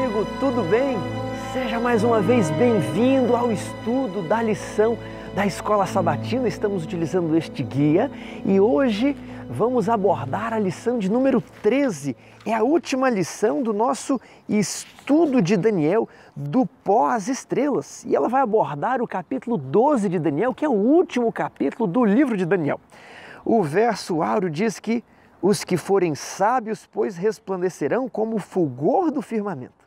amigo, tudo bem? Seja mais uma vez bem-vindo ao estudo da lição da Escola Sabatina. Estamos utilizando este guia e hoje vamos abordar a lição de número 13. É a última lição do nosso estudo de Daniel, do pó às estrelas. E ela vai abordar o capítulo 12 de Daniel, que é o último capítulo do livro de Daniel. O verso áureo diz que os que forem sábios, pois resplandecerão como o fulgor do firmamento,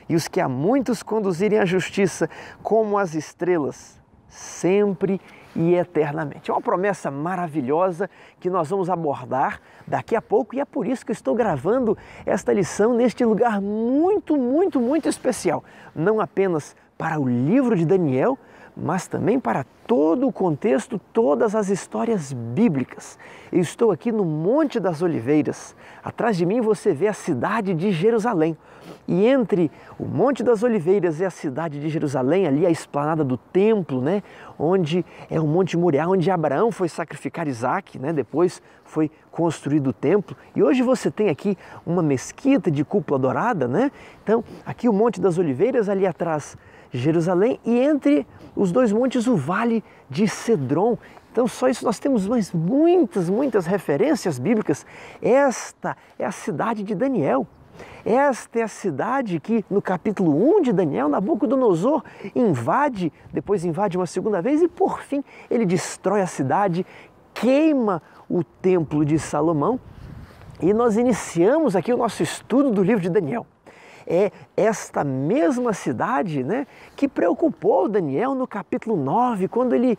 e os que a muitos conduzirem à justiça, como as estrelas, sempre e eternamente. É uma promessa maravilhosa que nós vamos abordar daqui a pouco, e é por isso que eu estou gravando esta lição neste lugar muito especial. Não apenas para o livro de Daniel, mas também para todo o contexto, todas as histórias bíblicas. Eu estou aqui no Monte das Oliveiras. Atrás de mim você vê a cidade de Jerusalém. E entre o Monte das Oliveiras e a cidade de Jerusalém, ali a esplanada do templo, né? Onde é o Monte Moriá, onde Abraão foi sacrificar Isaac, né? Depois foi construído o templo. E hoje você tem aqui uma mesquita de cúpula dourada, né? Então, aqui o Monte das Oliveiras, ali atrás Jerusalém, e entre os dois montes o Vale de Cedron. Então só isso nós temos mais muitas referências bíblicas. Esta é a cidade de Daniel. Esta é a cidade que no capítulo 1 de Daniel, Nabucodonosor invade, depois invade uma segunda vez e por fim ele destrói a cidade, queima o templo de Salomão. E nós iniciamos aqui o nosso estudo do livro de Daniel. É esta mesma cidade, né, que preocupou Daniel no capítulo 9, quando ele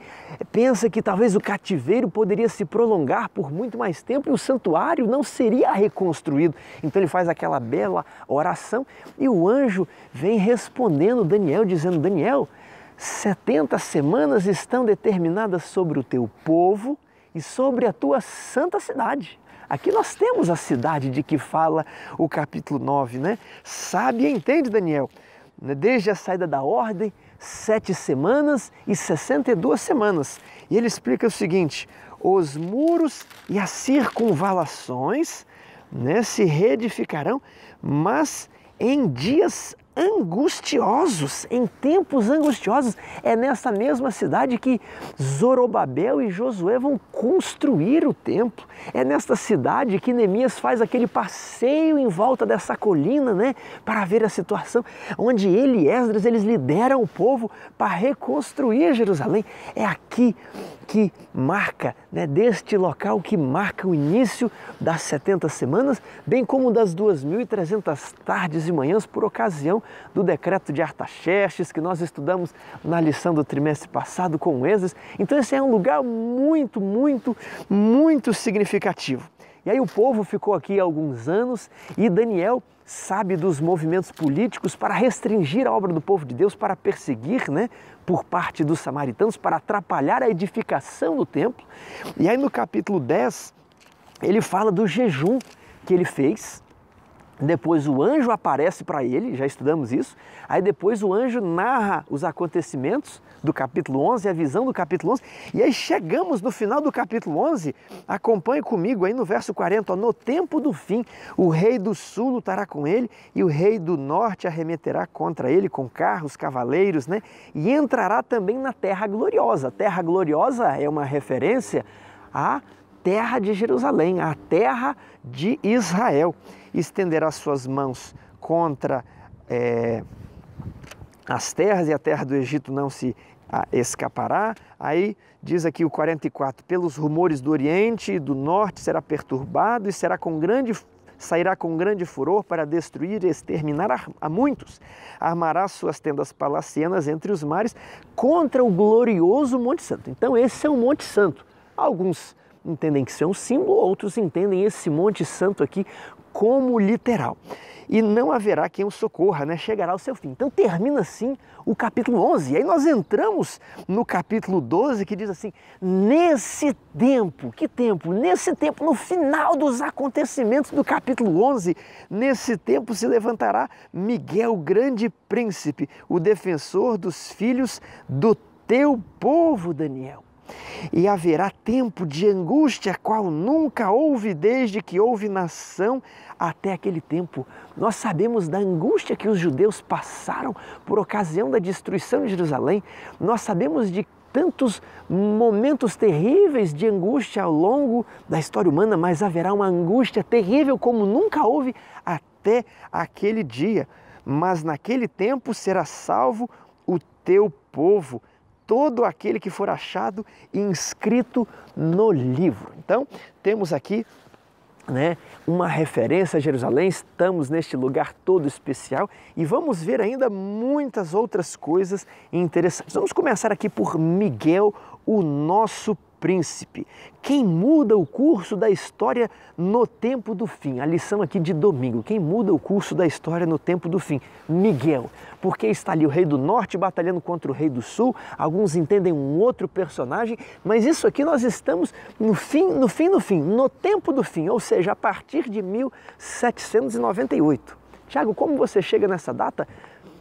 pensa que talvez o cativeiro poderia se prolongar por muito mais tempo e o santuário não seria reconstruído. Então ele faz aquela bela oração e o anjo vem respondendo Daniel, dizendo: Daniel, 70 semanas estão determinadas sobre o teu povo e sobre a tua santa cidade. Aqui nós temos a cidade de que fala o capítulo 9, né? Sabe e entende, Daniel, desde a saída da ordem, 7 semanas e 62 semanas. E ele explica o seguinte: os muros e as circunvalações, né, se reedificarão, mas em dias angustiosos, em tempos angustiosos. É nessa mesma cidade que Zorobabel e Josué vão construir o templo. É nesta cidade que Neemias faz aquele passeio em volta dessa colina, né, para ver a situação, onde ele e Esdras, eles lideram o povo para reconstruir Jerusalém. É aqui que marca, né, deste local que marca o início das 70 semanas, bem como das 2.300 tardes e manhãs por ocasião do decreto de Artaxerxes, que nós estudamos na lição do trimestre passado com Esdras. Então esse é um lugar muito significativo. E aí o povo ficou aqui há alguns anos e Daniel sabe dos movimentos políticos para restringir a obra do povo de Deus, para perseguir, né, por parte dos samaritanos, para atrapalhar a edificação do templo. E aí no capítulo 10, ele fala do jejum que ele fez. Depois o anjo aparece para ele, já estudamos isso. Aí depois o anjo narra os acontecimentos do capítulo 11, a visão do capítulo 11. E aí chegamos no final do capítulo 11, acompanhe comigo aí no verso 40. Ó, no tempo do fim, o rei do sul lutará com ele e o rei do norte arremeterá contra ele com carros, cavaleiros, né? E entrará também na terra gloriosa. A terra gloriosa é uma referência à terra de Jerusalém, à terra de Israel. Estenderá suas mãos contra as terras e a terra do Egito não se escapará. Aí diz aqui o 44, pelos rumores do Oriente e do Norte será perturbado e sairá com grande furor para destruir e exterminar a muitos. Armará suas tendas palacianas entre os mares contra o glorioso Monte Santo. Então esse é o Monte Santo. Alguns entendem que isso é um símbolo, outros entendem esse Monte Santo aqui como literal. E não haverá quem o socorra, né? Chegará ao seu fim. Então termina assim o capítulo 11. E aí nós entramos no capítulo 12, que diz assim: nesse tempo, que tempo? Nesse tempo, no final dos acontecimentos do capítulo 11, nesse tempo se levantará Miguel, grande príncipe, o defensor dos filhos do teu povo, Daniel. E haverá tempo de angústia, qual nunca houve desde que houve nação até aquele tempo. Nós sabemos da angústia que os judeus passaram por ocasião da destruição de Jerusalém. Nós sabemos de tantos momentos terríveis de angústia ao longo da história humana, mas haverá uma angústia terrível como nunca houve até aquele dia. Mas naquele tempo será salvo o teu povo, todo aquele que for achado e inscrito no livro. Então, temos aqui uma referência a Jerusalém, estamos neste lugar todo especial e vamos ver ainda muitas outras coisas interessantes. Vamos começar aqui por Miguel, o nosso príncipe. Quem muda o curso da história no tempo do fim? A lição aqui de domingo. Quem muda o curso da história no tempo do fim? Miguel. Porque está ali o rei do norte batalhando contra o rei do sul. Alguns entendem um outro personagem, mas isso aqui nós estamos no tempo do fim, ou seja, a partir de 1798. Tiago, como você chega nessa data?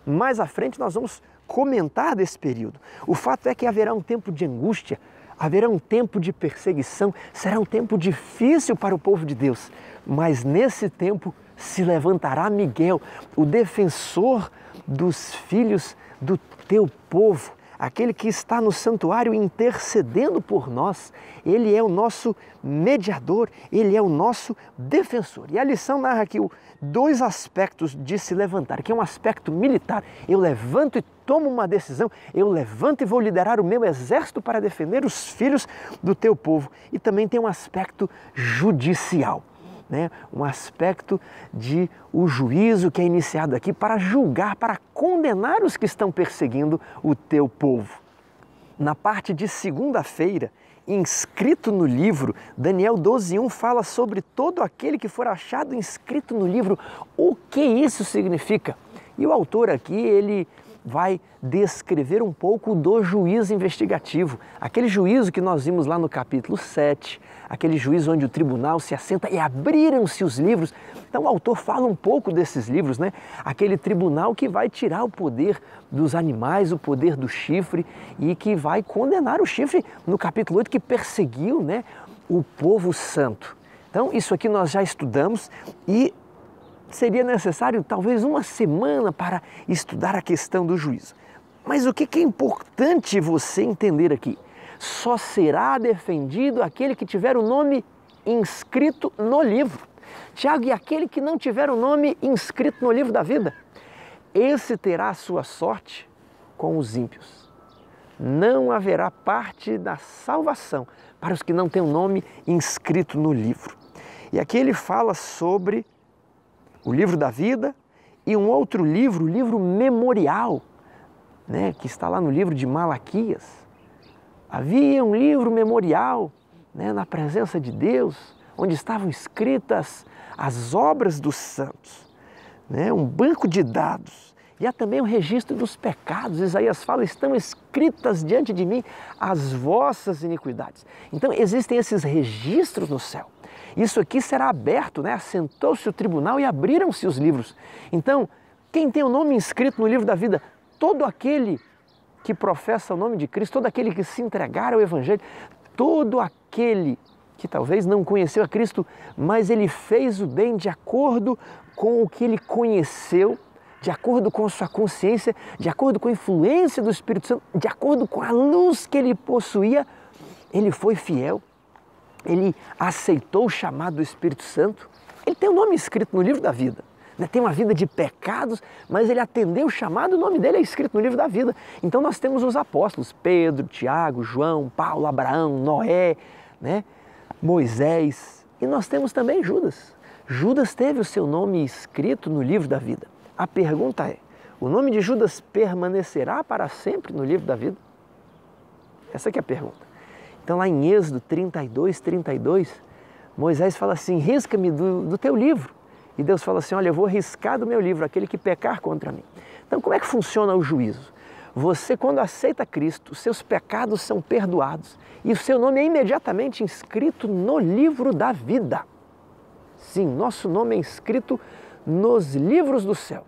Mais à frente nós vamos comentar desse período. O fato é que haverá um tempo de angústia, haverá um tempo de perseguição, será um tempo difícil para o povo de Deus, mas nesse tempo se levantará Miguel, o defensor dos filhos do teu povo, aquele que está no santuário intercedendo por nós. Ele é o nosso mediador, ele é o nosso defensor. E a lição narra aqui dois aspectos de se levantar, que é um aspecto militar. Eu levanto e tomo uma decisão, eu levanto e vou liderar o meu exército para defender os filhos do teu povo. E também tem um aspecto judicial, um aspecto de o juízo que é iniciado aqui para julgar, para condenar os que estão perseguindo o teu povo. Na parte de segunda-feira, inscrito no livro, Daniel 12:1 fala sobre todo aquele que for achado inscrito no livro. O que isso significa? E o autor aqui, ele vai descrever um pouco do juízo investigativo, aquele juízo que nós vimos lá no capítulo 7, aquele juízo onde o tribunal se assenta e abriram-se os livros. Então o autor fala um pouco desses livros, aquele tribunal que vai tirar o poder dos animais, o poder do chifre e que vai condenar o chifre no capítulo 8 que perseguiu o povo santo. Então isso aqui nós já estudamos e seria necessário talvez uma semana para estudar a questão do juízo. Mas o que é importante você entender aqui? Só será defendido aquele que tiver o nome inscrito no livro. Tiago, e aquele que não tiver o nome inscrito no livro da vida? Esse terá a sua sorte com os ímpios. Não haverá parte da salvação para os que não têm o nome inscrito no livro. E aqui ele fala sobre o livro da vida e um outro livro, o livro memorial, que está lá no livro de Malaquias. Havia um livro memorial na presença de Deus, onde estavam escritas as obras dos santos, um banco de dados. E há também o registro dos pecados. Isaías fala, estão escritas diante de mim as vossas iniquidades. Então existem esses registros no céu. Isso aqui será aberto, assentou-se o tribunal e abriram-se os livros. Então, quem tem o nome inscrito no livro da vida, todo aquele que professa o nome de Cristo, todo aquele que se entregar ao Evangelho, todo aquele que talvez não conheceu a Cristo, mas ele fez o bem de acordo com o que ele conheceu, de acordo com a sua consciência, de acordo com a influência do Espírito Santo, de acordo com a luz que ele possuía, ele foi fiel. Ele aceitou o chamado do Espírito Santo, ele tem o nome escrito no livro da vida. Tem uma vida de pecados, mas ele atendeu o chamado, o nome dele é escrito no livro da vida. Então nós temos os apóstolos, Pedro, Tiago, João, Paulo, Abraão, Noé, Moisés. E nós temos também Judas. Judas teve o seu nome escrito no livro da vida. A pergunta é, o nome de Judas permanecerá para sempre no livro da vida? Essa aqui é a pergunta. Então lá em Êxodo 32, Moisés fala assim, risca-me do teu livro. E Deus fala assim, olha, eu vou riscar do meu livro aquele que pecar contra mim. Então como é que funciona o juízo? Você, quando aceita Cristo, os seus pecados são perdoados e o seu nome é imediatamente inscrito no livro da vida. Sim, nosso nome é inscrito nos livros do céu.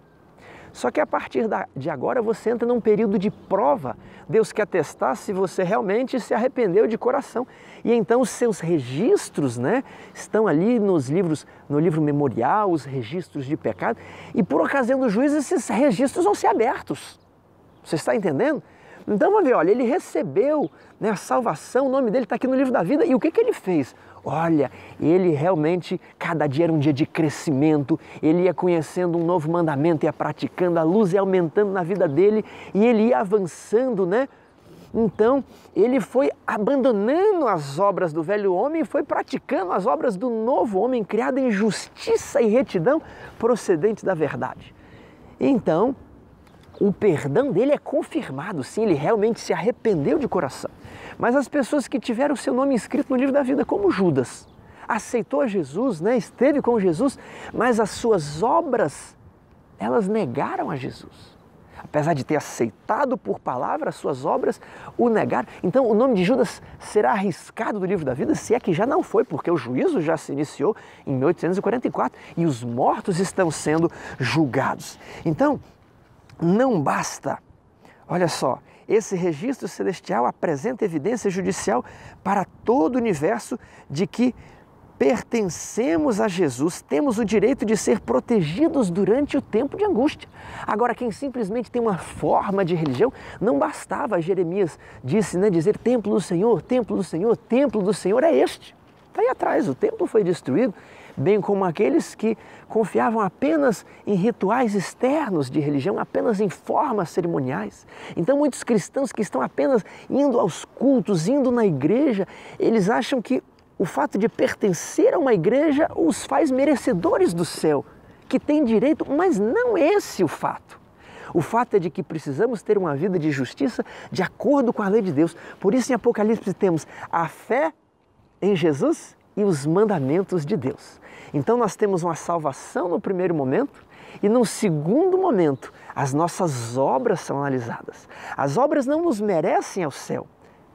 Só que a partir de agora você entra num período de prova. Deus quer testar se você realmente se arrependeu de coração. E então os seus registros, né, estão ali no livro memorial, os registros de pecado. E por ocasião do juízo esses registros vão ser abertos. Você está entendendo? Então vamos ver, olha, ele recebeu, né, a salvação, o nome dele está aqui no livro da vida. E o que ele fez? Olha, ele realmente, cada dia era um dia de crescimento, ele ia conhecendo um novo mandamento, ia praticando, a luz ia aumentando na vida dele e ele ia avançando, né? Então, ele foi abandonando as obras do velho homem e foi praticando as obras do novo homem, criado em justiça e retidão procedentes da verdade. Então, o perdão dele é confirmado, sim, ele realmente se arrependeu de coração. Mas as pessoas que tiveram o seu nome escrito no livro da vida, como Judas, aceitou Jesus, né? Esteve com Jesus, mas as suas obras, elas negaram a Jesus. Apesar de ter aceitado por palavra, as suas obras o negaram. Então o nome de Judas será arriscado do livro da vida, se é que já não foi, porque o juízo já se iniciou em 1844 e os mortos estão sendo julgados. Então, não basta, olha só, esse registro celestial apresenta evidência judicial para todo o universo de que pertencemos a Jesus, temos o direito de ser protegidos durante o tempo de angústia. Agora, quem simplesmente tem uma forma de religião, não bastava, Jeremias disse, né, dizer templo do Senhor, templo do Senhor, templo do Senhor é este. Está aí atrás, o templo foi destruído, bem como aqueles que confiavam apenas em rituais externos de religião, apenas em formas cerimoniais. Então muitos cristãos que estão apenas indo aos cultos, indo na igreja, eles acham que o fato de pertencer a uma igreja os faz merecedores do céu, que têm direito, mas não esse o fato. O fato é de que precisamos ter uma vida de justiça de acordo com a lei de Deus. Por isso em Apocalipse temos a fé em Jesus e os mandamentos de Deus. Então nós temos uma salvação no primeiro momento e no segundo momento as nossas obras são analisadas. As obras não nos merecem ao céu,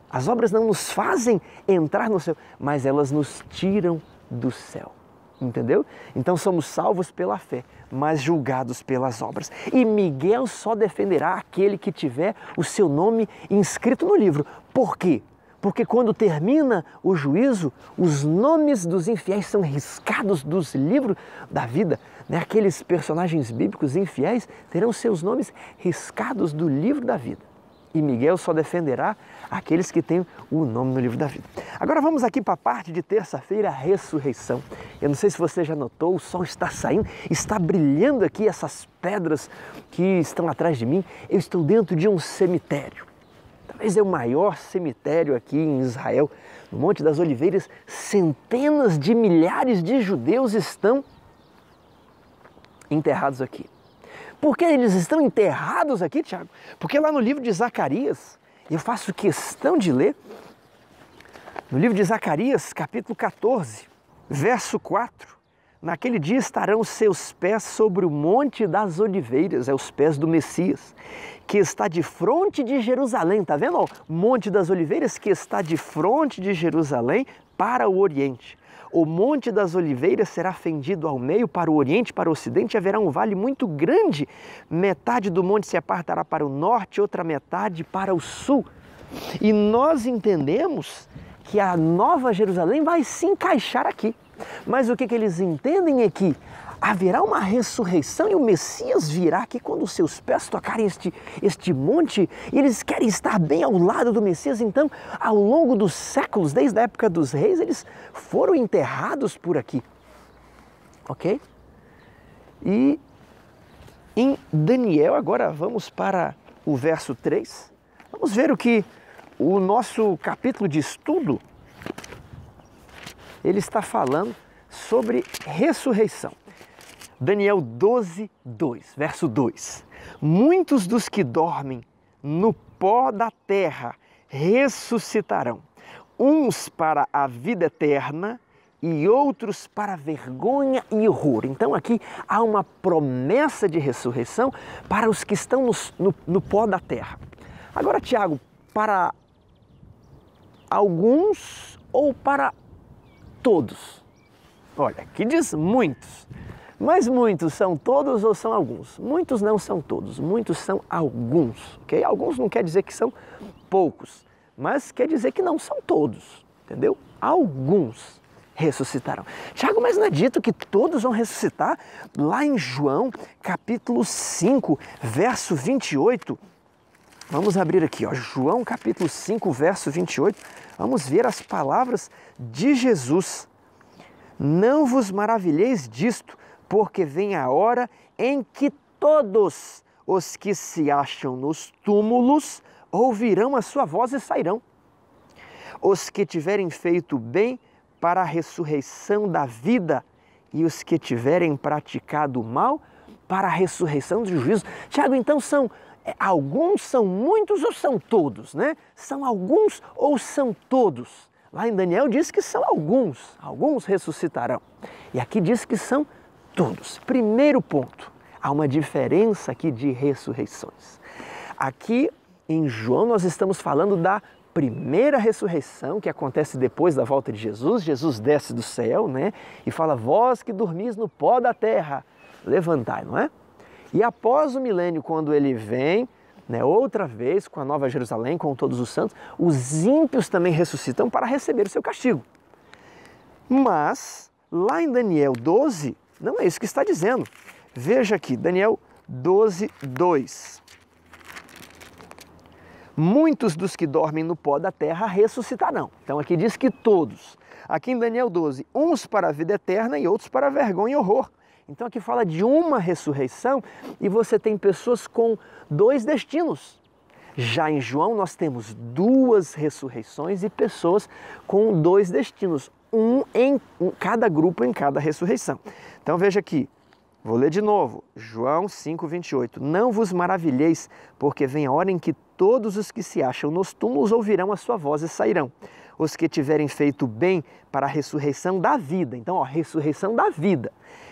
as obras não nos fazem entrar no céu, mas elas nos tiram do céu. Entendeu? Então somos salvos pela fé, mas julgados pelas obras. E Miguel só defenderá aquele que tiver o seu nome inscrito no livro. Por quê? Porque quando termina o juízo, os nomes dos infiéis são riscados dos livros da vida. Né? Aqueles personagens bíblicos infiéis terão seus nomes riscados do livro da vida. E Miguel só defenderá aqueles que têm o nome no livro da vida. Agora vamos aqui para a parte de terça-feira, a ressurreição. Eu não sei se você já notou, o sol está saindo, está brilhando aqui essas pedras que estão atrás de mim. Eu estou dentro de um cemitério. Talvez é o maior cemitério aqui em Israel, no Monte das Oliveiras. Centenas de milhares de judeus estão enterrados aqui. Por que eles estão enterrados aqui, Tiago? Porque lá no livro de Zacarias, eu faço questão de ler, no livro de Zacarias, capítulo 14, verso 4, naquele dia estarão seus pés sobre o Monte das Oliveiras, os pés do Messias, que está de fronte de Jerusalém, tá vendo? Monte das Oliveiras que está de fronte de Jerusalém para o Oriente. O Monte das Oliveiras será fendido ao meio para o Oriente, para o Ocidente, haverá um vale muito grande. Metade do monte se apartará para o norte, outra metade para o sul. E nós entendemos que a Nova Jerusalém vai se encaixar aqui. Mas o que eles entendem é que haverá uma ressurreição e o Messias virá aqui quando os seus pés tocarem este monte, e eles querem estar bem ao lado do Messias. Então, ao longo dos séculos, desde a época dos reis, eles foram enterrados por aqui. Ok? E em Daniel, agora vamos para o verso 3, vamos ver o que o nosso capítulo de estudo, ele está falando sobre ressurreição. Daniel 12, 2, verso 2. Muitos dos que dormem no pó da terra ressuscitarão, uns para a vida eterna e outros para vergonha e horror. Então aqui há uma promessa de ressurreição para os que estão no pó da terra. Agora, Tiago, para alguns ou para todos? Olha, aqui diz muitos. Mas muitos são todos ou são alguns? Muitos não são todos, muitos são alguns, ok? Alguns não quer dizer que são poucos, mas quer dizer que não são todos, entendeu? Alguns ressuscitarão. Tiago, mas não é dito que todos vão ressuscitar? Lá em João, capítulo 5, verso 28, vamos abrir aqui, ó, João capítulo 5, verso 28, vamos ver as palavras de Jesus. Não vos maravilheis disto, porque vem a hora em que todos os que se acham nos túmulos ouvirão a sua voz e sairão. Os que tiverem feito bem para a ressurreição da vida e os que tiverem praticado o mal para a ressurreição do juízo. Tiago, então são alguns, são muitos ou são todos, né? São alguns ou são todos? Lá em Daniel diz que são alguns ressuscitarão. E aqui diz que são todos. Primeiro ponto, há uma diferença aqui de ressurreições. Aqui em João nós estamos falando da primeira ressurreição que acontece depois da volta de Jesus. Jesus desce do céu, né? E fala, vós que dormis no pó da terra, levantai, não é? E após o milênio, quando ele vem, né, outra vez com a Nova Jerusalém, com todos os santos, os ímpios também ressuscitam para receber o seu castigo. Mas, lá em Daniel 12, não é isso que está dizendo. Veja aqui, Daniel 12, 2. Muitos dos que dormem no pó da terra ressuscitarão. Então aqui diz que todos. Aqui em Daniel 12, uns para a vida eterna e outros para a vergonha e horror. Então aqui fala de uma ressurreição e você tem pessoas com dois destinos. Já em João nós temos duas ressurreições e pessoas com dois destinos, um em cada grupo, em cada ressurreição. Então veja aqui, vou ler de novo, João 5, 28. Não vos maravilheis, porque vem a hora em que todos os que se acham nos túmulos ouvirão a sua voz e sairão. Os que tiverem feito bem para a ressurreição da vida. Então, ó, ressurreição da vida.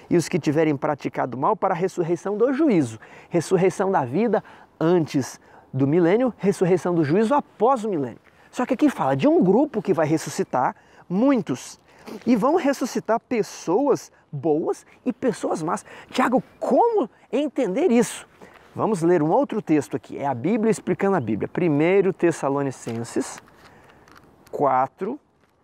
E os que tiverem praticado mal para a ressurreição do juízo. Ressurreição da vida antes do milênio, ressurreição do juízo após o milênio. Só que aqui fala de um grupo que vai ressuscitar, muitos. E vão ressuscitar pessoas boas e pessoas más. Tiago, como entender isso? Vamos ler um outro texto aqui. É a Bíblia explicando a Bíblia. 1 Tessalonicenses 4,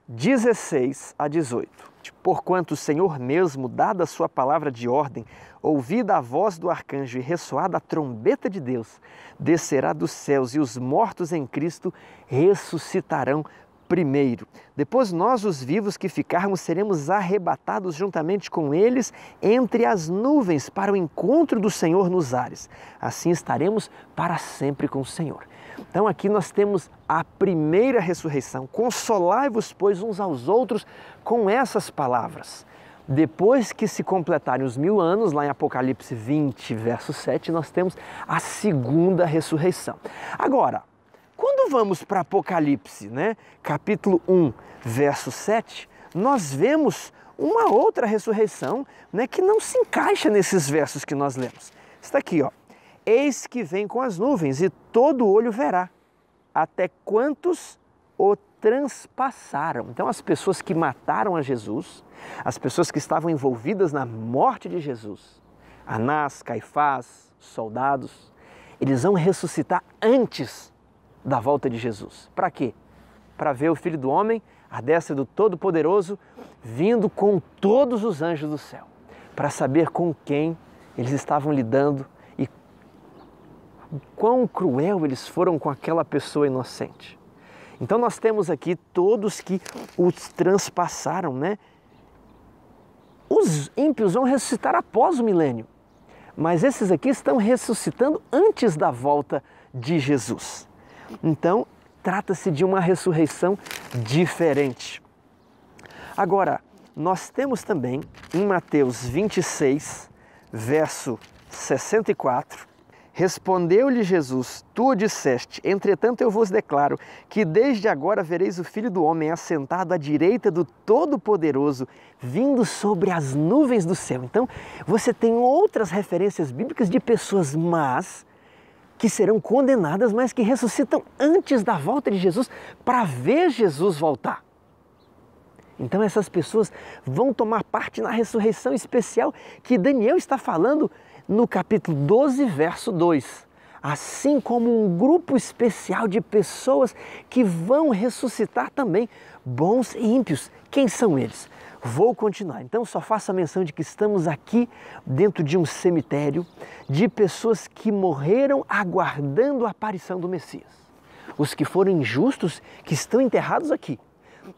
16 a 18. Porquanto o Senhor mesmo, dada a sua palavra de ordem, ouvida a voz do arcanjo e ressoada a trombeta de Deus, descerá dos céus e os mortos em Cristo ressuscitarão primeiro. Depois nós, os vivos que ficarmos, seremos arrebatados juntamente com eles entre as nuvens para o encontro do Senhor nos ares. Assim estaremos para sempre com o Senhor. Então aqui nós temos a primeira ressurreição. Consolai-vos, pois, uns aos outros com essas palavras. Depois que se completarem os 1000 anos, lá em Apocalipse 20, verso 7, nós temos a segunda ressurreição. Agora, quando vamos para Apocalipse, né, capítulo 1, verso 7, nós vemos uma outra ressurreição, né, que não se encaixa nesses versos que nós lemos. Está aqui, ó. Eis que vem com as nuvens e todo olho verá, até quantos o transpassaram. Então as pessoas que mataram a Jesus, as pessoas que estavam envolvidas na morte de Jesus, Anás, Caifás, soldados, eles vão ressuscitar antes da volta de Jesus. Para quê? Para ver o Filho do Homem, à destra do Todo-Poderoso, vindo com todos os anjos do céu, para saber com quem eles estavam lidando e quão cruel eles foram com aquela pessoa inocente. Então nós temos aqui todos que os transpassaram, né? Os ímpios vão ressuscitar após o milênio, mas esses aqui estão ressuscitando antes da volta de Jesus. Então, trata-se de uma ressurreição diferente. Agora, nós temos também em Mateus 26, verso 64, respondeu-lhe Jesus, tu o disseste, entretanto eu vos declaro que desde agora vereis o Filho do Homem assentado à direita do Todo-Poderoso, vindo sobre as nuvens do céu. Então, você tem outras referências bíblicas de pessoas más, que serão condenadas, mas que ressuscitam antes da volta de Jesus para ver Jesus voltar. Então essas pessoas vão tomar parte na ressurreição especial que Daniel está falando no capítulo 12, verso 2. Assim como um grupo especial de pessoas que vão ressuscitar também, bons e ímpios. Quem são eles? Vou continuar. Então só faço a menção de que estamos aqui dentro de um cemitério de pessoas que morreram aguardando a aparição do Messias. Os que foram injustos, que estão enterrados aqui,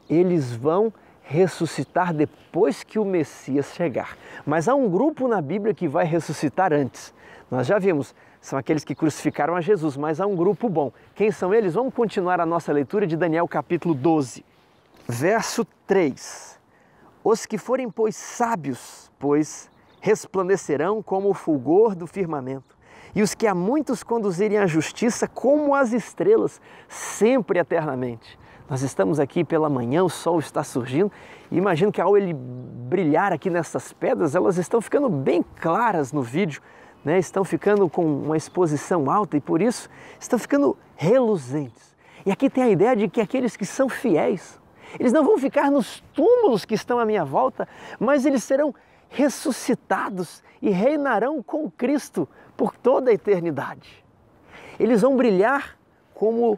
eles vão ressuscitar depois que o Messias chegar. Mas há um grupo na Bíblia que vai ressuscitar antes. Nós já vimos, são aqueles que crucificaram a Jesus, mas há um grupo bom. Quem são eles? Vamos continuar a nossa leitura de Daniel capítulo 12, verso 3. Os que forem, pois, sábios, pois resplandecerão como o fulgor do firmamento, e os que a muitos conduzirem à justiça como as estrelas, sempre eternamente. Nós estamos aqui pela manhã, o sol está surgindo, e imagino que ao ele brilhar aqui nessas pedras, elas estão ficando bem claras no vídeo, né? Estão ficando com uma exposição alta e por isso estão ficando reluzentes. E aqui tem a ideia de que aqueles que são fiéis, eles não vão ficar nos túmulos que estão à minha volta, mas eles serão ressuscitados e reinarão com Cristo por toda a eternidade. Eles vão brilhar como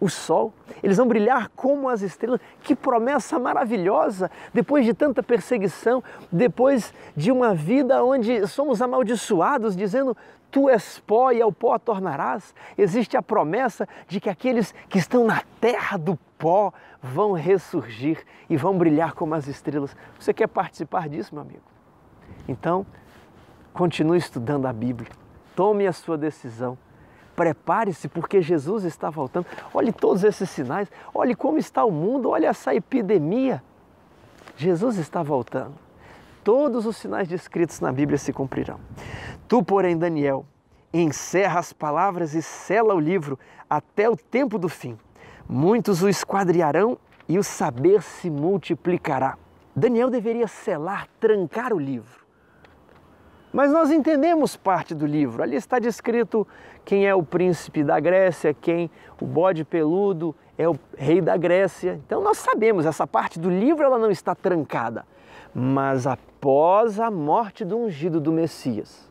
o sol, eles vão brilhar como as estrelas. Que promessa maravilhosa! Depois de tanta perseguição, depois de uma vida onde somos amaldiçoados, dizendo: tu és pó e ao pó tornarás, existe a promessa de que aqueles que estão na terra do pó vão ressurgir e vão brilhar como as estrelas. Você quer participar disso, meu amigo? Então, continue estudando a Bíblia, tome a sua decisão. Prepare-se porque Jesus está voltando. Olhe todos esses sinais, olhe como está o mundo, olhe essa epidemia. Jesus está voltando. Todos os sinais descritos na Bíblia se cumprirão. Tu, porém, Daniel, encerra as palavras e sela o livro até o tempo do fim. Muitos o esquadriarão e o saber se multiplicará. Daniel deveria selar, trancar o livro. Mas nós entendemos parte do livro. Ali está descrito quem é o príncipe da Grécia, quem o bode peludo é o rei da Grécia. Então nós sabemos, essa parte do livro ela não está trancada. Mas após a morte do ungido do Messias,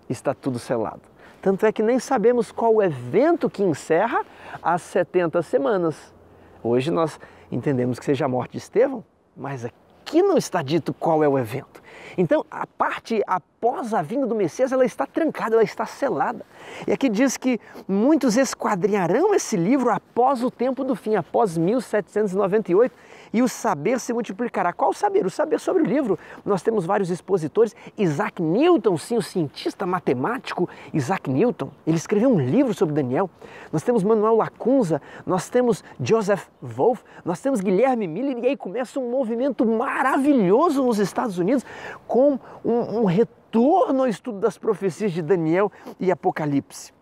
está tudo selado. Tanto é que nem sabemos qual o evento que encerra as 70 semanas. Hoje nós entendemos que seja a morte de Estevão, mas aqui não está dito qual é o evento. Então, a parte após a vinda do Messias, ela está trancada, ela está selada. E aqui diz que muitos esquadrinharão esse livro após o tempo do fim, após 1798, e o saber se multiplicará. Qual o saber? O saber sobre o livro. Nós temos vários expositores. Isaac Newton, sim, o cientista matemático Isaac Newton, ele escreveu um livro sobre Daniel. Nós temos Manuel Lacunza, nós temos Joseph Wolff, nós temos Guilherme Miller, e aí começa um movimento maravilhoso nos Estados Unidos com um retorno ao estudo das profecias de Daniel e Apocalipse.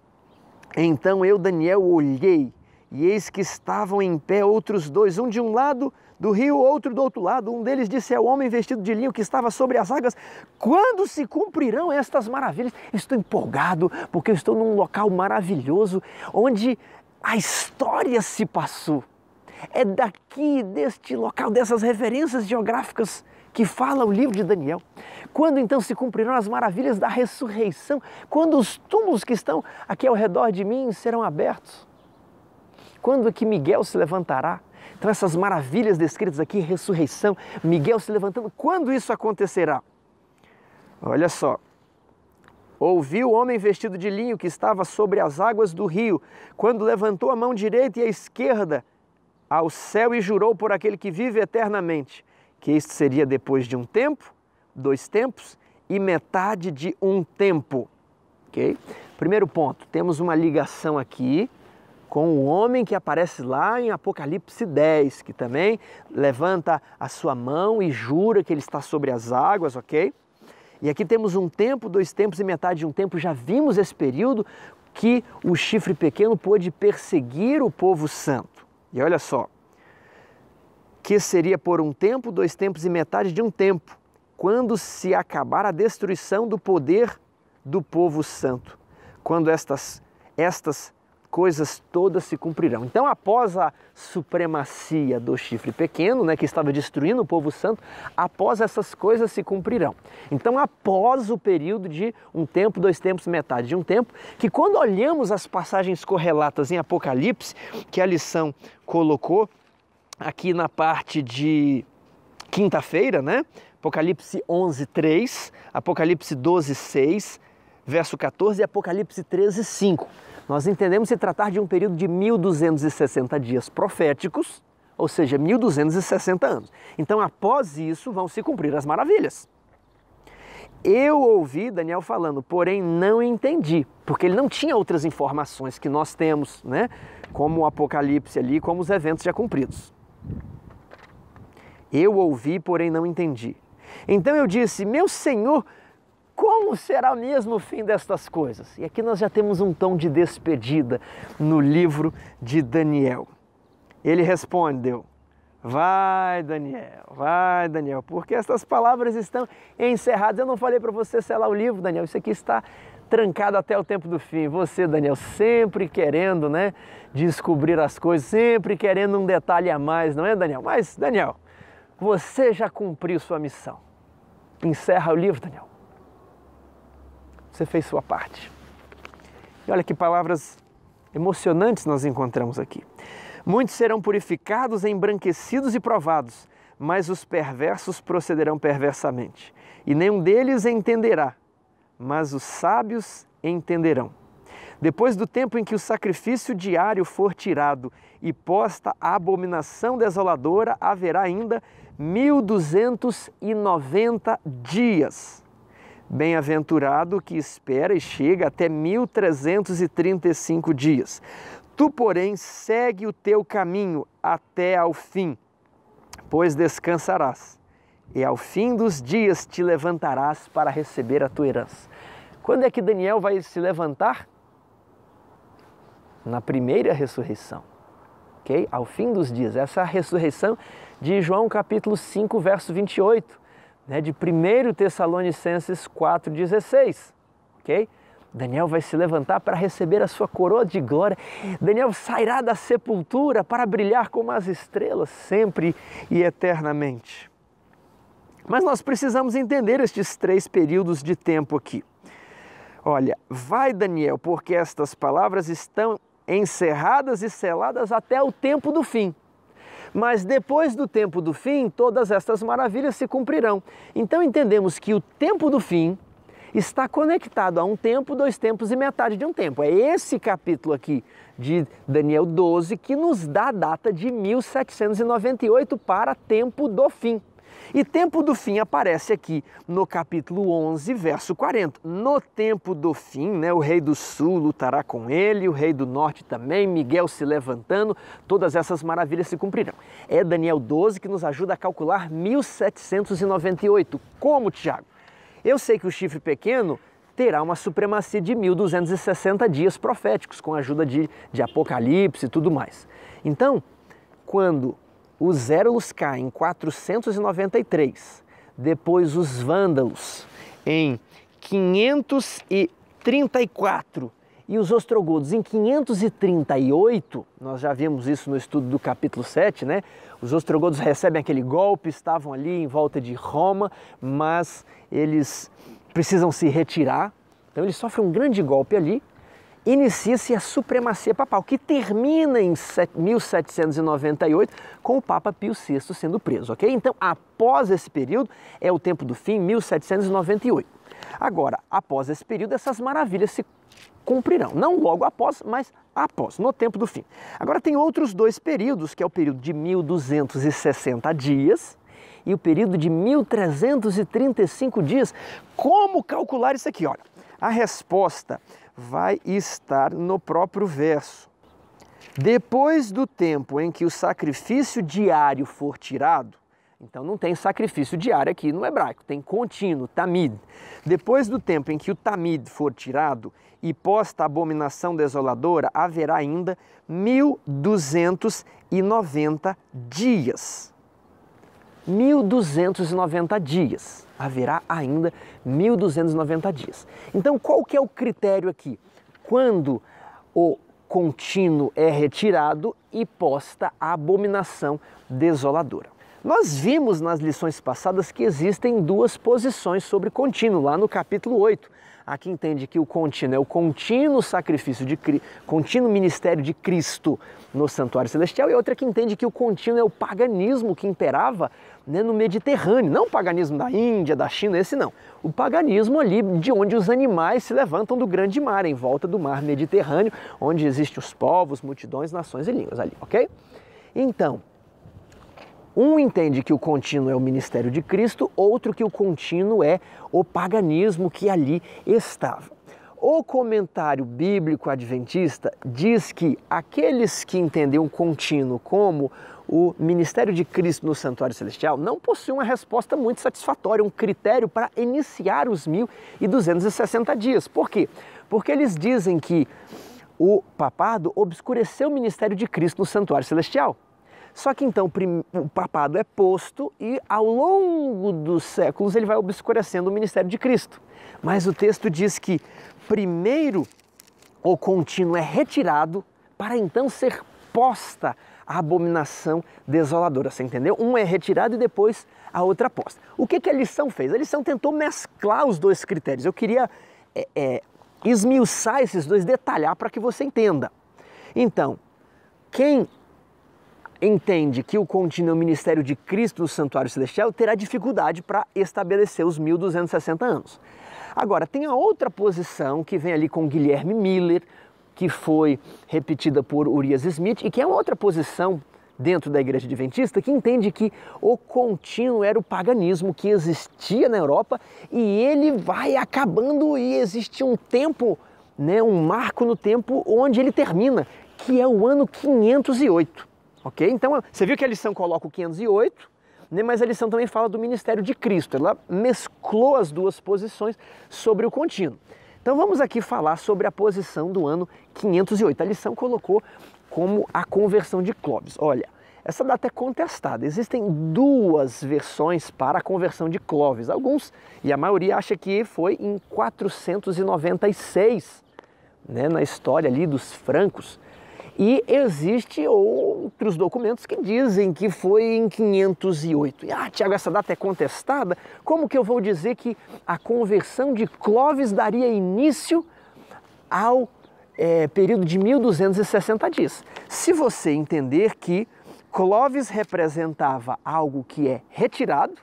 Então eu, Daniel, olhei, e eis que estavam em pé outros dois, um de um lado do rio, outro do outro lado. Um deles disse ao homem vestido de linho que estava sobre as águas: quando se cumprirão estas maravilhas? Estou empolgado porque eu estou num local maravilhoso onde a história se passou. É daqui, deste local, dessas referências geográficas que fala o livro de Daniel. Quando então se cumprirão as maravilhas da ressurreição? Quando os túmulos que estão aqui ao redor de mim serão abertos? Quando é que Miguel se levantará? Então essas maravilhas descritas aqui, ressurreição, Miguel se levantando, quando isso acontecerá? Olha só. Ouvi o homem vestido de linho que estava sobre as águas do rio, quando levantou a mão direita e a esquerda ao céu e jurou por aquele que vive eternamente, que isto seria depois de um tempo, 2 tempos e metade de um tempo. Ok? Primeiro ponto, temos uma ligação aqui com o homem que aparece lá em Apocalipse 10, que também levanta a sua mão e jura que ele está sobre as águas, ok? E aqui temos um tempo, 2 tempos e metade de um tempo. Já vimos esse período que o chifre pequeno pôde perseguir o povo santo. E olha só, que seria por um tempo, 2 tempos e metade de um tempo, quando se acabar a destruição do poder do povo santo. Quando estas coisas todas se cumprirão. Então, após a supremacia do chifre pequeno, né, que estava destruindo o povo santo, após essas coisas se cumprirão. Então, após o período de um tempo, 2 tempos, metade de um tempo, que quando olhamos as passagens correlatas em Apocalipse, que a lição colocou aqui na parte de quinta-feira, né? Apocalipse 11:3, Apocalipse 12:6, verso 14 e Apocalipse 13:5. Nós entendemos se tratar de um período de 1260 dias proféticos, ou seja, 1260 anos. Então, após isso, vão se cumprir as maravilhas. Eu ouvi Daniel falando, porém não entendi, porque ele não tinha outras informações que nós temos, né? Como o Apocalipse ali, como os eventos já cumpridos. Eu ouvi, porém não entendi. Então eu disse, meu Senhor, como será mesmo o fim destas coisas? E aqui nós já temos um tom de despedida no livro de Daniel. Ele respondeu, vai Daniel, porque estas palavras estão encerradas. Eu não falei para você selar o livro, Daniel, isso aqui está trancado até o tempo do fim. Você, Daniel, sempre querendo, né, descobrir as coisas, sempre querendo um detalhe a mais, não é, Daniel? Mas, Daniel, você já cumpriu sua missão. Encerra o livro, Daniel. Você fez sua parte. E olha que palavras emocionantes nós encontramos aqui. Muitos serão purificados, embranquecidos e provados, mas os perversos procederão perversamente. E nenhum deles entenderá, mas os sábios entenderão. Depois do tempo em que o sacrifício diário for tirado e posta a abominação desoladora, haverá ainda 1290 dias. Bem-aventurado o que espera e chega até 1335 dias. Tu, porém, segue o teu caminho até ao fim, pois descansarás, e ao fim dos dias te levantarás para receber a tua herança. Quando é que Daniel vai se levantar? Na primeira ressurreição, ok? Ao fim dos dias. Essa é a ressurreição de João capítulo 5, verso 28, né? De 1 Tessalonicenses 4,16, ok? Daniel vai se levantar para receber a sua coroa de glória. Daniel sairá da sepultura para brilhar como as estrelas, sempre e eternamente. Mas nós precisamos entender estes 3 períodos de tempo aqui. Olha, vai Daniel, porque estas palavras estão encerradas e seladas até o tempo do fim. Mas depois do tempo do fim, todas estas maravilhas se cumprirão. Então entendemos que o tempo do fim está conectado a um tempo, 2 tempos e metade de um tempo. É esse capítulo aqui de Daniel 12 que nos dá a data de 1798 para tempo do fim. E tempo do fim aparece aqui no capítulo 11, verso 40. No tempo do fim, né, o rei do sul lutará com ele, o rei do norte também, Miguel se levantando, todas essas maravilhas se cumprirão. É Daniel 12 que nos ajuda a calcular 1798. Como, Tiago? Eu sei que o chifre pequeno terá uma supremacia de 1260 dias proféticos, com a ajuda de Apocalipse e tudo mais. Então, quando os Érulos caem em 493, depois os Vândalos em 534 e os Ostrogodos em 538, nós já vimos isso no estudo do capítulo 7, né? Os Ostrogodos recebem aquele golpe, estavam ali em volta de Roma, mas eles precisam se retirar, então eles sofrem um grande golpe ali. Inicia-se a supremacia papal, que termina em 1798 com o Papa Pio VI sendo preso, ok? Então, após esse período, é o tempo do fim, 1798. Agora, após esse período, essas maravilhas se cumprirão. Não logo após, mas após, no tempo do fim. Agora, tem outros 2 períodos, que é o período de 1260 dias e o período de 1335 dias. Como calcular isso aqui? Olha, a resposta vai estar no próprio verso. Depois do tempo em que o sacrifício diário for tirado, então não tem sacrifício diário aqui no hebraico, tem contínuo, tamid. Depois do tempo em que o tamid for tirado e posta a abominação desoladora, haverá ainda 1290 dias. 1290 dias. Haverá ainda 1290 dias. Então, qual que é o critério aqui? Quando o contínuo é retirado e posta a abominação desoladora. Nós vimos nas lições passadas que existem duas posições sobre contínuo, lá no capítulo 8. Aqui entende que o contínuo é o contínuo sacrifício contínuo ministério de Cristo no santuário celestial, e outra que entende que o contínuo é o paganismo que imperava, né, no Mediterrâneo, não o paganismo da Índia, da China, esse não. O paganismo ali de onde os animais se levantam do grande mar, em volta do mar Mediterrâneo, onde existem os povos, multidões, nações e línguas ali, ok? Então, um entende que o contínuo é o ministério de Cristo, outro que o contínuo é o paganismo que ali estava. O comentário bíblico adventista diz que aqueles que entendem o contínuo como o ministério de Cristo no santuário celestial não possuem uma resposta muito satisfatória, um critério para iniciar os 1260 dias. Por quê? Porque eles dizem que o papado obscureceu o ministério de Cristo no santuário celestial. Só que então o papado é posto e ao longo dos séculos ele vai obscurecendo o ministério de Cristo. Mas o texto diz que primeiro o contínuo é retirado para então ser posta a abominação desoladora, você entendeu? Um é retirado e depois a outra posta. O que a lição fez? A lição tentou mesclar os dois critérios. Eu queria esmiuçar esses dois, detalhar para que você entenda. Então, quem entende que o contínuo é o ministério de Cristo no santuário celestial terá dificuldade para estabelecer os 1260 anos. Agora, tem a outra posição que vem ali com Guilherme Miller, que foi repetida por Urias Smith, e que é uma outra posição dentro da Igreja Adventista que entende que o contínuo era o paganismo que existia na Europa e ele vai acabando e existe um tempo, né, um marco no tempo onde ele termina, que é o ano 508. Ok? Então, você viu que a lição coloca o 508, né, mas a lição também fala do ministério de Cristo. Ela mesclou as duas posições sobre o contínuo. Então, vamos aqui falar sobre a posição do ano 508. A lição colocou como a conversão de Clovis. Olha, essa data é contestada. Existem duas versões para a conversão de Clovis. Alguns, e a maioria, acha que foi em 496, né, na história ali dos francos. E existem outros documentos que dizem que foi em 508. E, Tiago, essa data é contestada? Como que eu vou dizer que a conversão de Clovis daria início ao período de 1260 dias? Se você entender que Clovis representava algo que é retirado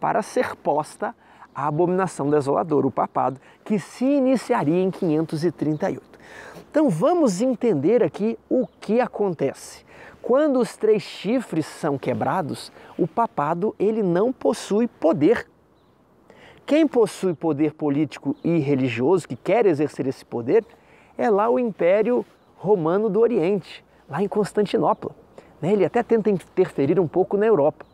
para ser posta a abominação desoladora, o papado, que se iniciaria em 538. Então vamos entender aqui o que acontece. Quando os 3 chifres são quebrados, o papado ele não possui poder. Quem possui poder político e religioso, que quer exercer esse poder, é lá o Império Romano do Oriente, lá em Constantinopla. Ele até tenta interferir um pouco na Europa.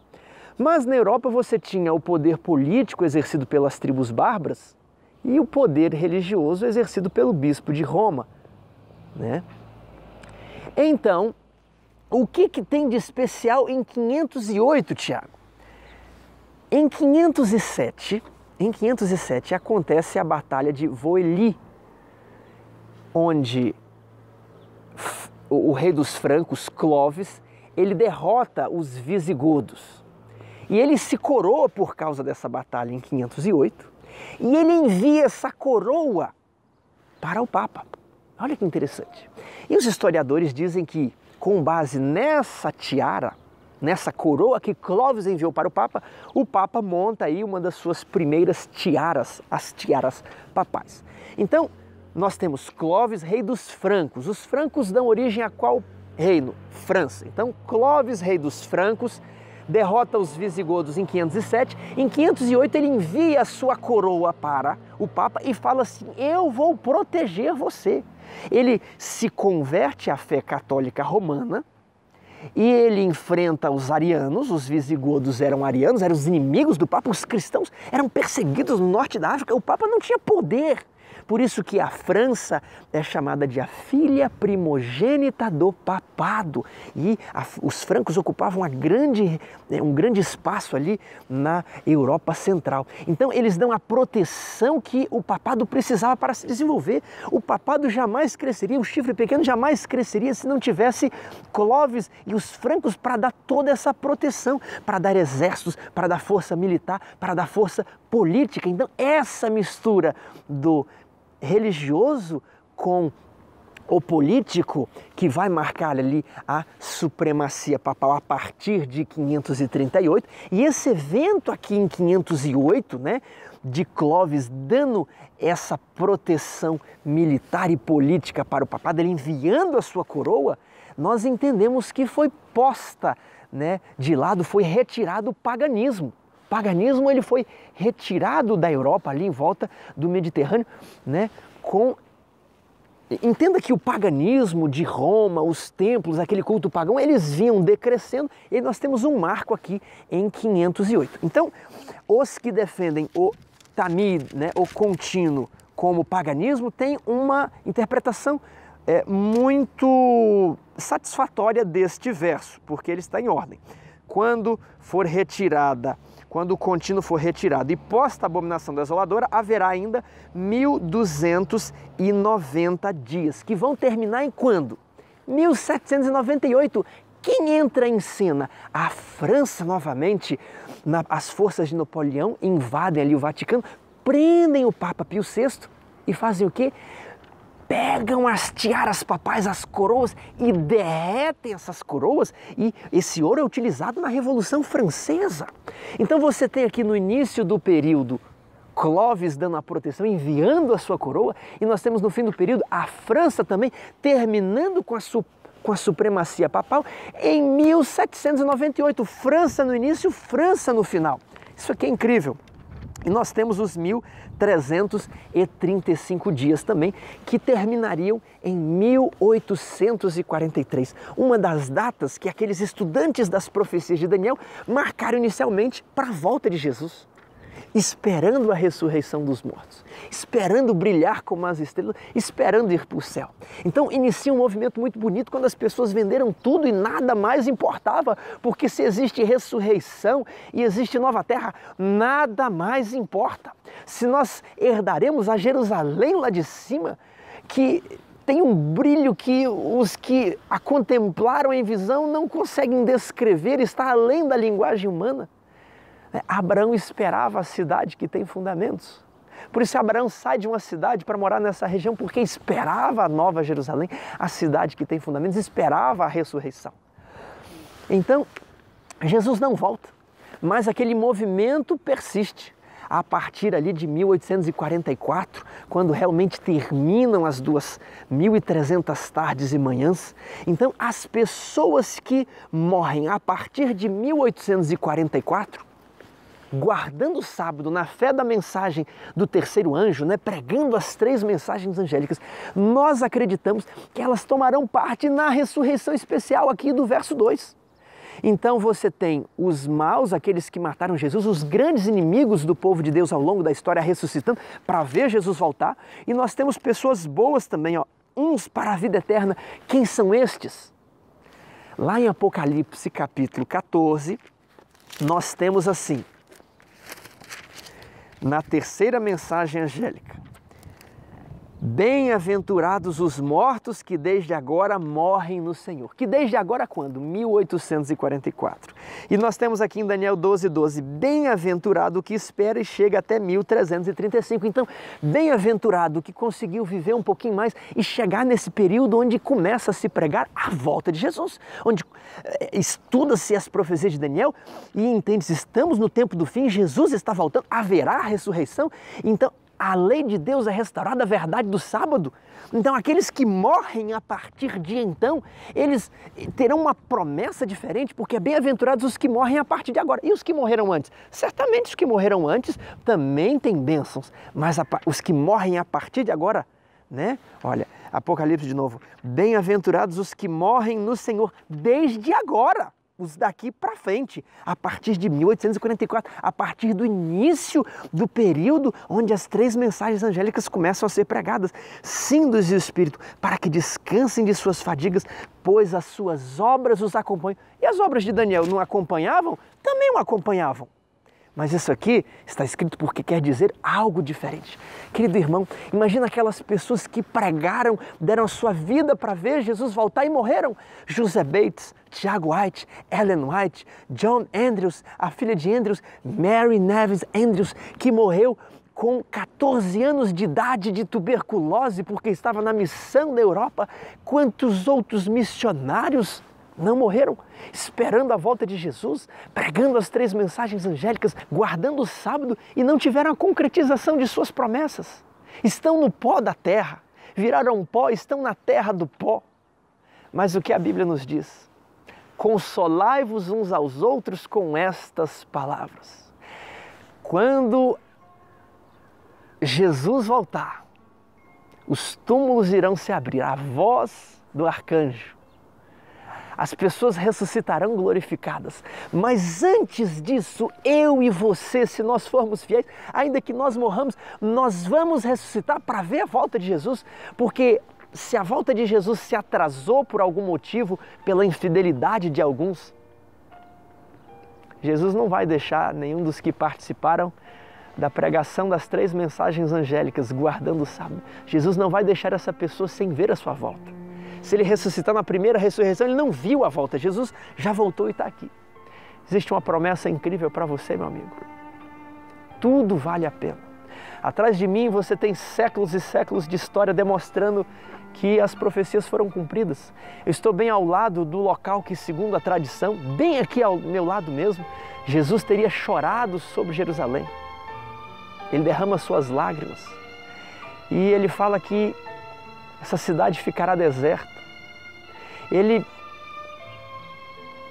Mas na Europa você tinha o poder político exercido pelas tribos bárbaras e o poder religioso exercido pelo bispo de Roma. Né? Então, o que tem de especial em 508, Tiago? Em 507 acontece a Batalha de Voely, onde o rei dos francos, Clovis, ele derrota os visigodos. E ele se coroa por causa dessa batalha em 508, e ele envia essa coroa para o Papa. Olha que interessante. E os historiadores dizem que, com base nessa tiara, nessa coroa que Clovis enviou para o Papa monta aí uma das suas primeiras tiaras, as tiaras papais. Então, nós temos Clovis, rei dos francos. Os francos dão origem a qual reino? França. Então, Clovis, rei dos francos, derrota os visigodos em 507. Em 508 ele envia a sua coroa para o Papa e fala assim: eu vou proteger você. Ele se converte à fé católica romana e ele enfrenta os arianos. Os visigodos eram arianos, eram os inimigos do Papa. Os cristãos eram perseguidos no norte da África. O Papa não tinha poder Por isso que a França é chamada de a filha primogênita do papado. E os francos ocupavam um grande espaço ali na Europa Central. Então eles dão a proteção que o papado precisava para se desenvolver. O papado jamais cresceria, o chifre pequeno jamais cresceria se não tivesse Clóvis e os francos para dar toda essa proteção, para dar exércitos, para dar força militar, para dar força política. Então essa mistura do religioso com o político que vai marcar ali a supremacia papal a partir de 538, e esse evento aqui em 508, né, de Clóvis dando essa proteção militar e política para o papado, ele enviando a sua coroa, nós entendemos que foi posta, né, de lado, foi retirado o paganismo. O paganismo ele foi retirado da Europa, ali em volta do Mediterrâneo, né, Entenda que o paganismo de Roma, os templos, aquele culto pagão, eles vinham decrescendo e nós temos um marco aqui em 508. Então, os que defendem o tamid, né, o contínuo, como paganismo, têm uma interpretação muito satisfatória deste verso, porque ele está em ordem. Quando o contínuo for retirado e posta a abominação desoladora, haverá ainda 1290 dias, que vão terminar em quando? 1798. Quem entra em cena? A França novamente, as forças de Napoleão invadem ali o Vaticano, prendem o Papa Pio VI e fazem o quê? Pegam as tiaras papais, as coroas e derretem essas coroas, e esse ouro é utilizado na Revolução Francesa. Então você tem aqui no início do período Clóvis dando a proteção, enviando a sua coroa, e nós temos no fim do período a França também terminando com a supremacia papal em 1798. França no início, França no final. Isso aqui é incrível. E nós temos os 1335 dias também, que terminariam em 1843. Uma das datas que aqueles estudantes das profecias de Daniel marcaram inicialmente para a volta de Jesus, esperando a ressurreição dos mortos, esperando brilhar como as estrelas, esperando ir para o céu. Então inicia um movimento muito bonito quando as pessoas venderam tudo e nada mais importava, porque se existe ressurreição e existe nova terra, nada mais importa. Se nós herdaremos a Jerusalém lá de cima, que tem um brilho que os que a contemplaram em visão não conseguem descrever, está além da linguagem humana. Abraão esperava a cidade que tem fundamentos. Por isso Abraão sai de uma cidade para morar nessa região, porque esperava a nova Jerusalém, a cidade que tem fundamentos, esperava a ressurreição. Então, Jesus não volta, mas aquele movimento persiste. A partir ali de 1844, quando realmente terminam as 2.300 tardes e manhãs, então as pessoas que morrem a partir de 1844, guardando o sábado na fé da mensagem do terceiro anjo, né, pregando as 3 mensagens angélicas, nós acreditamos que elas tomarão parte na ressurreição especial aqui do verso 2. Então você tem os maus, aqueles que mataram Jesus, os grandes inimigos do povo de Deus ao longo da história ressuscitando para ver Jesus voltar, e nós temos pessoas boas também, uns para a vida eterna. Quem são estes? Lá em Apocalipse capítulo 14, nós temos assim, na terceira mensagem angélica: bem-aventurados os mortos que desde agora morrem no Senhor. Que desde agora quando? 1844. E nós temos aqui em Daniel 12:12, bem-aventurado o que espera e chega até 1335. Então, bem-aventurado que conseguiu viver um pouquinho mais e chegar nesse período onde começa a se pregar a volta de Jesus, onde estuda-se as profecias de Daniel e entende-se, estamos no tempo do fim, Jesus está voltando, haverá a ressurreição. Então, a lei de Deus é restaurada, a verdade do sábado. Então, aqueles que morrem a partir de então, eles terão uma promessa diferente, porque é bem-aventurados os que morrem a partir de agora. E os que morreram antes? Certamente os que morreram antes também têm bênçãos, mas os que morrem a partir de agora, né? Olha, Apocalipse de novo. Bem-aventurados os que morrem no Senhor desde agora. os daqui para frente, a partir de 1844, a partir do início do período onde as 3 mensagens angélicas começam a ser pregadas. Sim, diz o Espírito, para que descansem de suas fadigas, pois as suas obras os acompanham. E as obras de Daniel não acompanhavam? Também o acompanhavam. Mas isso aqui está escrito porque quer dizer algo diferente. Querido irmão, imagina aquelas pessoas que pregaram, deram a sua vida para ver Jesus voltar e morreram. José Bates, Tiago White, Ellen White, John Andrews, a filha de Andrews, Mary Neves Andrews, que morreu com 14 anos de idade de tuberculose porque estava na missão da Europa. Quantos outros missionários não morreram esperando a volta de Jesus, pregando as 3 mensagens angélicas, guardando o sábado e não tiveram a concretização de suas promessas? Estão no pó da terra, viraram pó, estão na terra do pó. Mas o que a Bíblia nos diz? Consolai-vos uns aos outros com estas palavras. Quando Jesus voltar, os túmulos irão se abrir, a voz do arcanjo. As pessoas ressuscitarão glorificadas. Mas antes disso, eu e você, se nós formos fiéis, ainda que nós morramos, nós vamos ressuscitar para ver a volta de Jesus. Porque se a volta de Jesus se atrasou por algum motivo, pela infidelidade de alguns, Jesus não vai deixar nenhum dos que participaram da pregação das 3 mensagens angélicas, guardando o sábado. Jesus não vai deixar essa pessoa sem ver a sua volta. Se ele ressuscitar na primeira ressurreição, ele não viu a volta. Jesus já voltou e está aqui. Existe uma promessa incrível para você, meu amigo. Tudo vale a pena. Atrás de mim você tem séculos e séculos de história demonstrando que as profecias foram cumpridas. Eu estou bem ao lado do local que, segundo a tradição, bem aqui ao meu lado mesmo, Jesus teria chorado sobre Jerusalém. Ele derrama suas lágrimas e ele fala que essa cidade ficará deserta. Ele,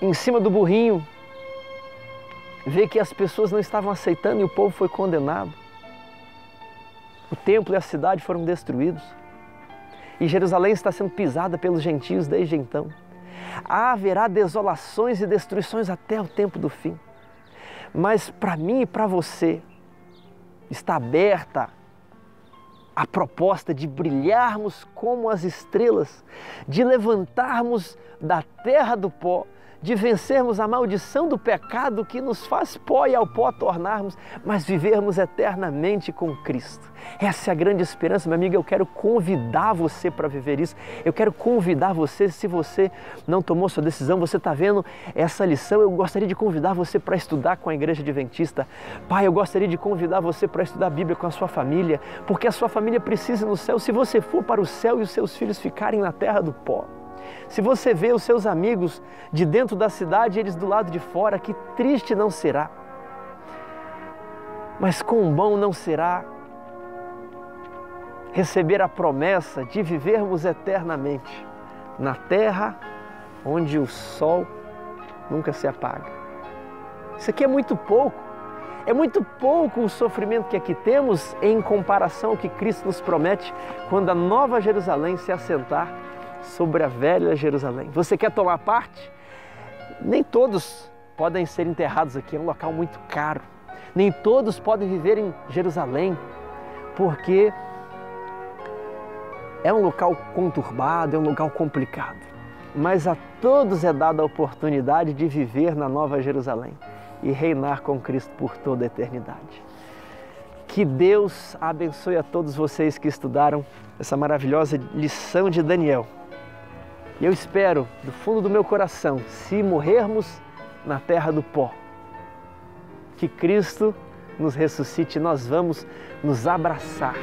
em cima do burrinho, vê que as pessoas não estavam aceitando e o povo foi condenado. O templo e a cidade foram destruídos. E Jerusalém está sendo pisada pelos gentios desde então. Haverá desolações e destruições até o tempo do fim. Mas para mim e para você, está aberta a proposta de brilharmos como as estrelas, de levantarmos da terra do pó, de vencermos a maldição do pecado que nos faz pó e ao pó tornarmos, mas vivermos eternamente com Cristo. Essa é a grande esperança, meu amigo. Eu quero convidar você para viver isso. Eu quero convidar você, se você não tomou sua decisão, você está vendo essa lição, eu gostaria de convidar você para estudar com a Igreja Adventista. Pai, eu gostaria de convidar você para estudar a Bíblia com a sua família, porque a sua família precisa ir no céu. Se você for para o céu e os seus filhos ficarem na terra do pó, se você vê os seus amigos de dentro da cidade e eles do lado de fora, que triste não será. Mas quão bom não será receber a promessa de vivermos eternamente na terra onde o sol nunca se apaga. Isso aqui é muito pouco. É muito pouco o sofrimento que aqui temos em comparação ao que Cristo nos promete quando a nova Jerusalém se assentar sobre a velha Jerusalém. Você quer tomar parte? Nem todos podem ser enterrados aqui, é um local muito caro. Nem todos podem viver em Jerusalém, porque é um local conturbado, é um local complicado. Mas a todos é dada a oportunidade de viver na Nova Jerusalém e reinar com Cristo por toda a eternidade. Que Deus abençoe a todos vocês que estudaram essa maravilhosa lição de Daniel. E eu espero, do fundo do meu coração, se morrermos na terra do pó, que Cristo nos ressuscite e nós vamos nos abraçar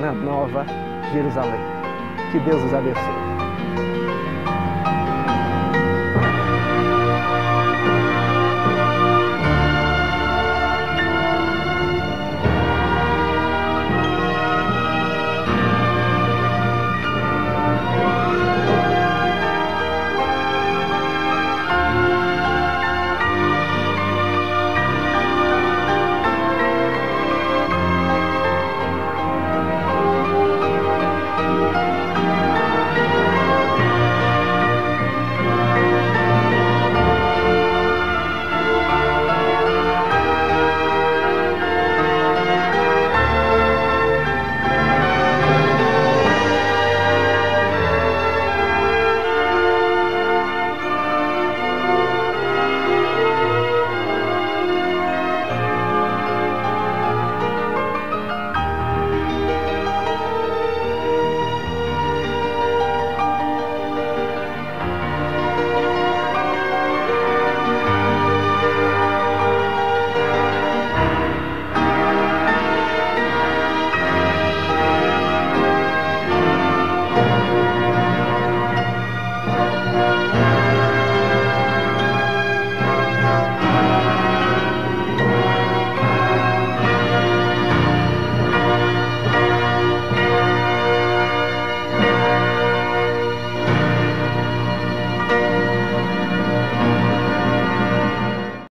na Nova Jerusalém. Que Deus os abençoe.